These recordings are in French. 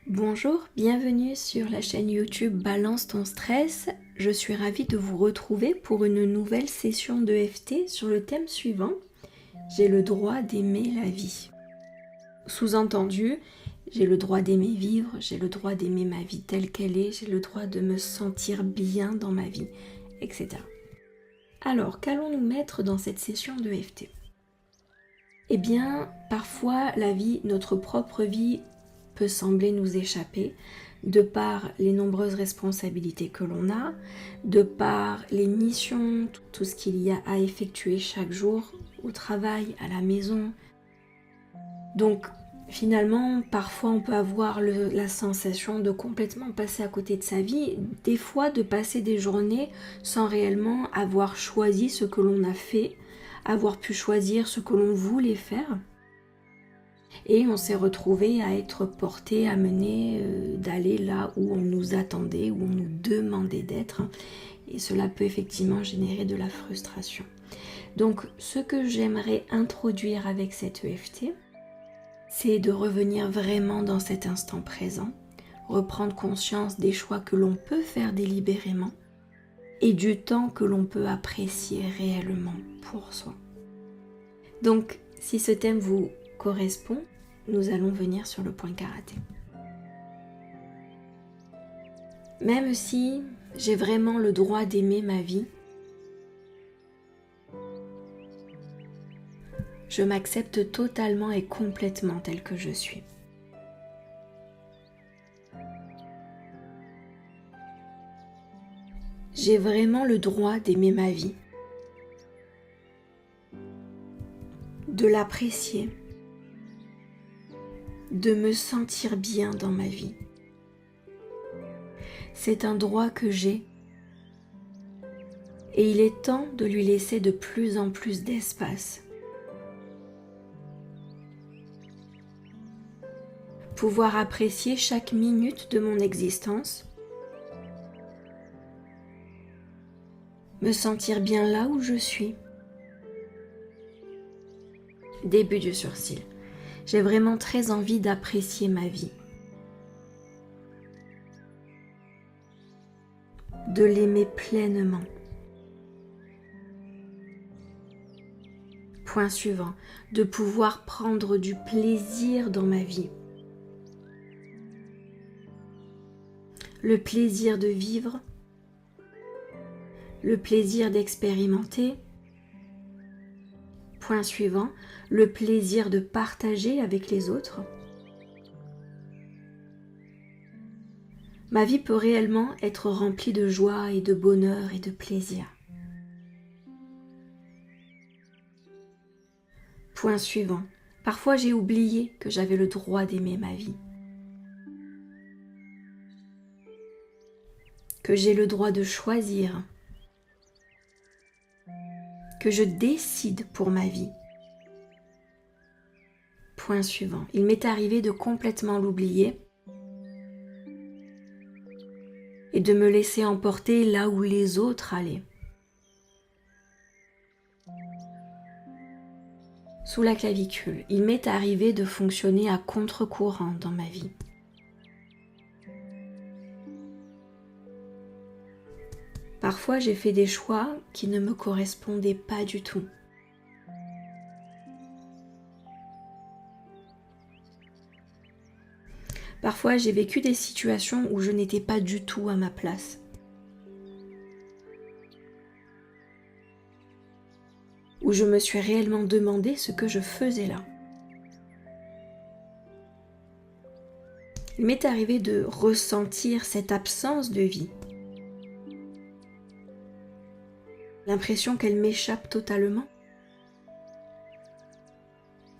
Bonjour, bienvenue sur la chaîne YouTube Balance ton stress. Je suis ravie de vous retrouver pour une nouvelle session de d'EFT sur le thème suivant. J'ai le droit d'aimer la vie. Sous-entendu, j'ai le droit d'aimer vivre, j'ai le droit d'aimer ma vie telle qu'elle est, j'ai le droit de me sentir bien dans ma vie, etc. Alors, qu'allons-nous mettre dans cette session de d'EFT? Eh bien, parfois la vie, notre propre vie, peut sembler nous échapper, de par les nombreuses responsabilités que l'on a, de par les missions, tout ce qu'il y a à effectuer chaque jour, au travail, à la maison. Donc finalement, parfois on peut avoir la sensation de complètement passer à côté de sa vie, des fois de passer des journées sans réellement avoir choisi ce que l'on a fait, avoir pu choisir ce que l'on voulait faire. Et on s'est retrouvé à être porté, amené d'aller là où on nous attendait, où on nous demandait d'être. Et cela peut effectivement générer de la frustration. Donc ce que j'aimerais introduire avec cette EFT, c'est de revenir vraiment dans cet instant présent, reprendre conscience des choix que l'on peut faire délibérément et du temps que l'on peut apprécier réellement pour soi. Donc si ce thème vous correspond, nous allons venir sur le point karaté. Même si j'ai vraiment le droit d'aimer ma vie, je m'accepte totalement et complètement telle que je suis. J'ai vraiment le droit d'aimer ma vie, de l'apprécier, de me sentir bien dans ma vie. C'est un droit que j'ai et il est temps de lui laisser de plus en plus d'espace. Pouvoir apprécier chaque minute de mon existence, me sentir bien là où je suis. Début du sourcil. J'ai vraiment très envie d'apprécier ma vie, de l'aimer pleinement. Point suivant, de pouvoir prendre du plaisir dans ma vie. Le plaisir de vivre, le plaisir d'expérimenter. Point suivant, le plaisir de partager avec les autres. Ma vie peut réellement être remplie de joie et de bonheur et de plaisir. Point suivant, parfois j'ai oublié que j'avais le droit d'aimer ma vie. Que j'ai le droit de choisir. Que je décide pour ma vie. Point suivant. Il m'est arrivé de complètement l'oublier et de me laisser emporter là où les autres allaient. Sous la clavicule, il m'est arrivé de fonctionner à contre-courant dans ma vie. Parfois, j'ai fait des choix qui ne me correspondaient pas du tout. Parfois, j'ai vécu des situations où je n'étais pas du tout à ma place. Où je me suis réellement demandé ce que je faisais là. Il m'est arrivé de ressentir cette absence de vie. L'impression qu'elle m'échappe totalement.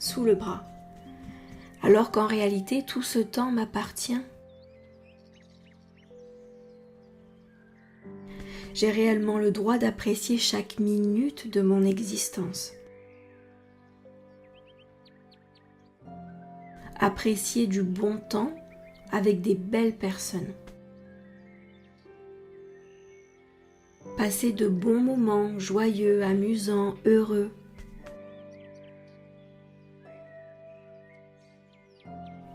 Sous le bras. Alors qu'en réalité, tout ce temps m'appartient. J'ai réellement le droit d'apprécier chaque minute de mon existence. Apprécier du bon temps avec des belles personnes. Passer de bons moments joyeux, amusants, heureux.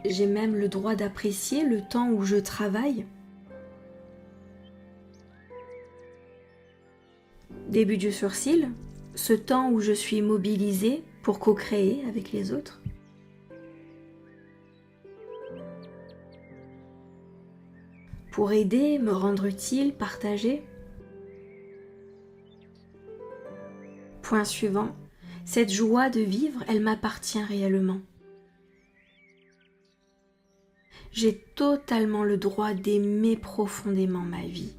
j'ai même le droit d'apprécier le temps où je travaille. Début du sourcil, ce temps où je suis mobilisée pour co-créer avec les autres. Pour aider, me rendre utile, partager. Point suivant, cette joie de vivre, elle m'appartient réellement. J'ai totalement le droit d'aimer profondément ma vie.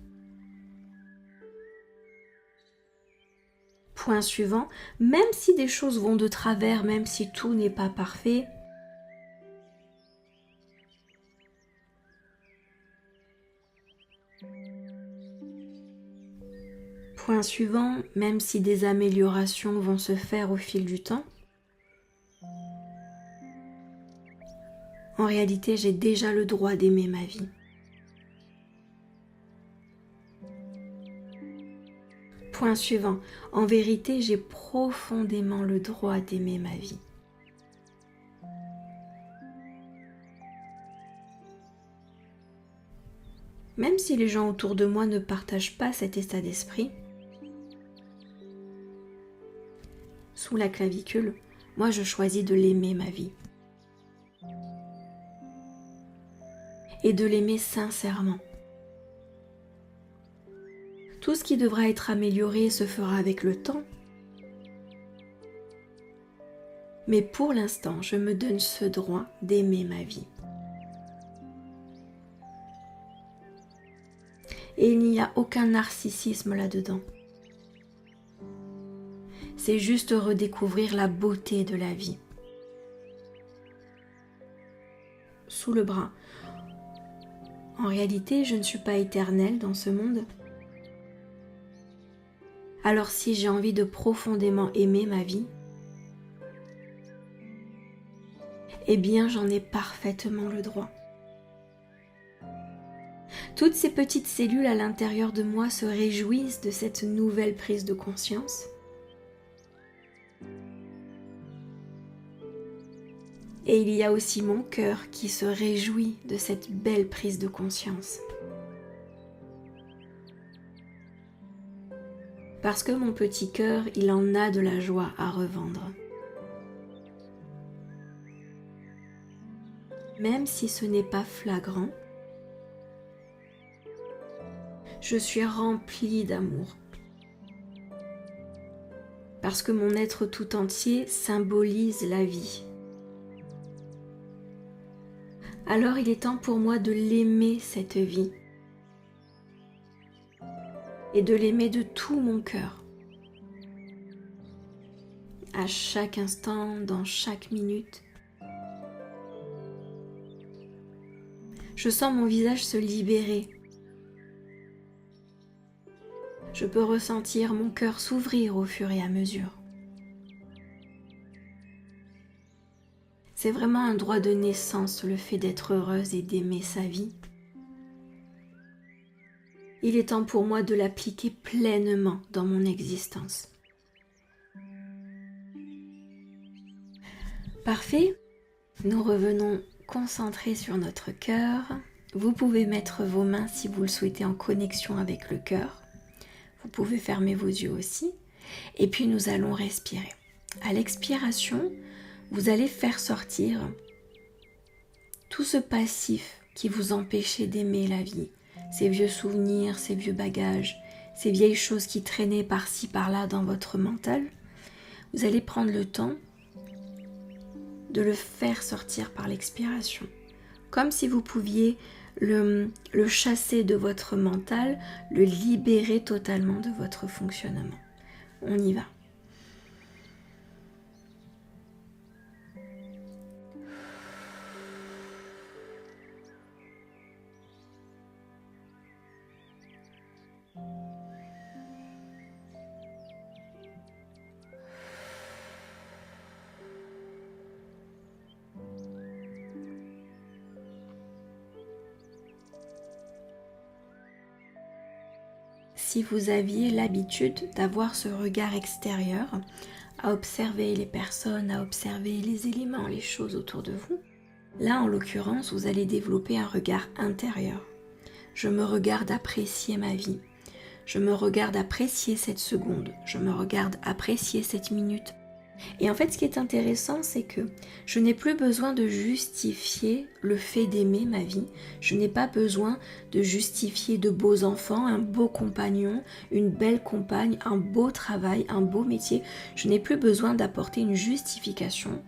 Point suivant, même si des choses vont de travers, même si tout n'est pas parfait, point suivant, même si des améliorations vont se faire au fil du temps, en réalité, j'ai déjà le droit d'aimer ma vie. Point suivant, en vérité, j'ai profondément le droit d'aimer ma vie. Même si les gens autour de moi ne partagent pas cet état d'esprit, sous la clavicule, moi je choisis de l'aimer ma vie. Et de l'aimer sincèrement. Tout ce qui devra être amélioré se fera avec le temps. Mais pour l'instant, je me donne ce droit d'aimer ma vie. Et il n'y a aucun narcissisme là-dedans. C'est juste redécouvrir la beauté de la vie. Sous le bras. En réalité, je ne suis pas éternelle dans ce monde. Alors si j'ai envie de profondément aimer ma vie, eh bien j'en ai parfaitement le droit. Toutes ces petites cellules à l'intérieur de moi se réjouissent de cette nouvelle prise de conscience. Et il y a aussi mon cœur qui se réjouit de cette belle prise de conscience. Parce que mon petit cœur, il en a de la joie à revendre. Même si ce n'est pas flagrant, je suis remplie d'amour. Parce que mon être tout entier symbolise la vie. Alors il est temps pour moi de l'aimer cette vie. Et de l'aimer de tout mon cœur. À chaque instant, dans chaque minute. Je sens mon visage se libérer. Je peux ressentir mon cœur s'ouvrir au fur et à mesure. C'est vraiment un droit de naissance, le fait d'être heureuse et d'aimer sa vie. Il est temps pour moi de l'appliquer pleinement dans mon existence. Parfait. Nous revenons concentrés sur notre cœur. Vous pouvez mettre vos mains si vous le souhaitez en connexion avec le cœur. Vous pouvez fermer vos yeux aussi. Et puis nous allons respirer. À l'expiration, vous allez faire sortir tout ce passif qui vous empêchait d'aimer la vie. Ces vieux souvenirs, ces vieux bagages, ces vieilles choses qui traînaient par-ci, par-là dans votre mental, vous allez prendre le temps de le faire sortir par l'expiration. Comme si vous pouviez le chasser de votre mental, le libérer totalement de votre fonctionnement. On y va. Si vous aviez l'habitude d'avoir ce regard extérieur, à observer les personnes, à observer les éléments, les choses autour de vous, Là, en l'occurrence, vous allez développer un regard intérieur. Je me regarde apprécier ma vie. Je me regarde apprécier cette seconde. Je me regarde apprécier cette minute. Et en fait, ce qui est intéressant, c'est que je n'ai plus besoin de justifier le fait d'aimer ma vie. Je n'ai pas besoin de justifier de beaux enfants, un beau compagnon, une belle compagne, un beau travail, un beau métier. Je n'ai plus besoin d'apporter une justification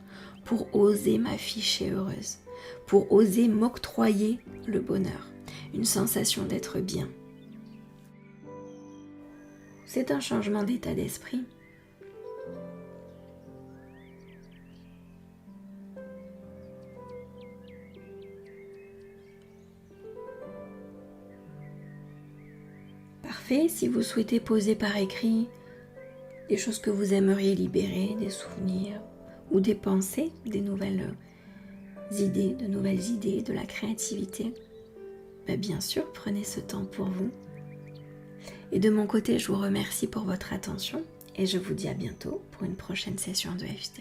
pour oser m'afficher heureuse, pour oser m'octroyer le bonheur, une sensation d'être bien. C'est un changement d'état d'esprit. Parfait, si vous souhaitez poser par écrit des choses que vous aimeriez libérer, des souvenirs ou des pensées, des nouvelles idées, de la créativité, bien sûr, prenez ce temps pour vous. Et de mon côté, je vous remercie pour votre attention et je vous dis à bientôt pour une prochaine session de FT.